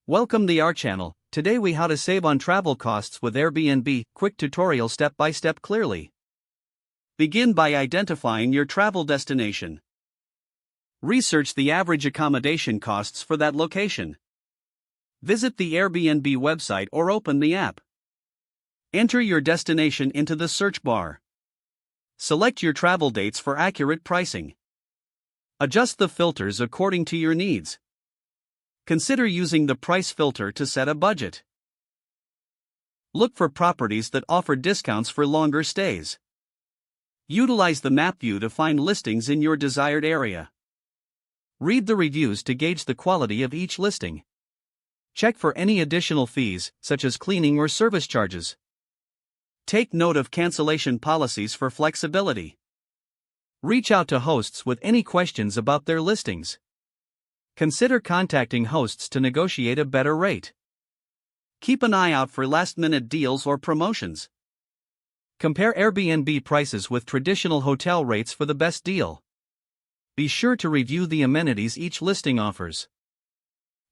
Welcome to our channel. Today we how to save on travel costs with Airbnb. Quick tutorial step by step clearly. Begin by identifying your travel destination. Research the average accommodation costs for that location. Visit the Airbnb website or open the app. Enter your destination into the search bar. Select your travel dates for accurate pricing. Adjust the filters according to your needs. Consider using the price filter to set a budget. Look for properties that offer discounts for longer stays. Utilize the map view to find listings in your desired area. Read the reviews to gauge the quality of each listing. Check for any additional fees, such as cleaning or service charges. Take note of cancellation policies for flexibility. Reach out to hosts with any questions about their listings. Consider contacting hosts to negotiate a better rate. Keep an eye out for last-minute deals or promotions. Compare Airbnb prices with traditional hotel rates for the best deal. Be sure to review the amenities each listing offers.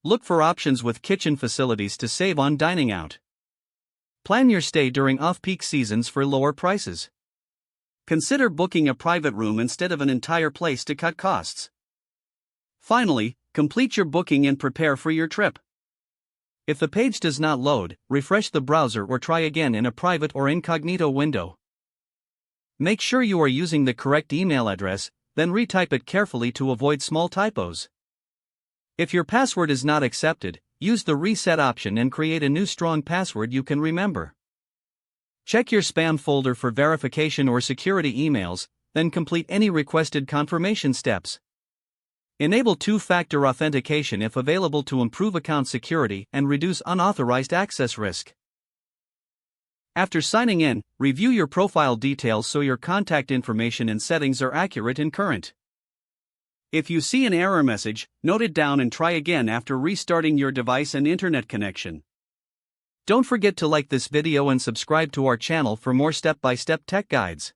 Look for options with kitchen facilities to save on dining out. Plan your stay during off-peak seasons for lower prices. Consider booking a private room instead of an entire place to cut costs. Finally, complete your booking and prepare for your trip. If the page does not load, refresh the browser or try again in a private or incognito window. Make sure you are using the correct email address, then retype it carefully to avoid small typos. If your password is not accepted, use the reset option and create a new strong password you can remember. Check your spam folder for verification or security emails, then complete any requested confirmation steps. Enable two-factor authentication if available to improve account security and reduce unauthorized access risk. After signing in, review your profile details so your contact information and settings are accurate and current. If you see an error message, note it down and try again after restarting your device and internet connection. Don't forget to like this video and subscribe to our channel for more step-by-step tech guides.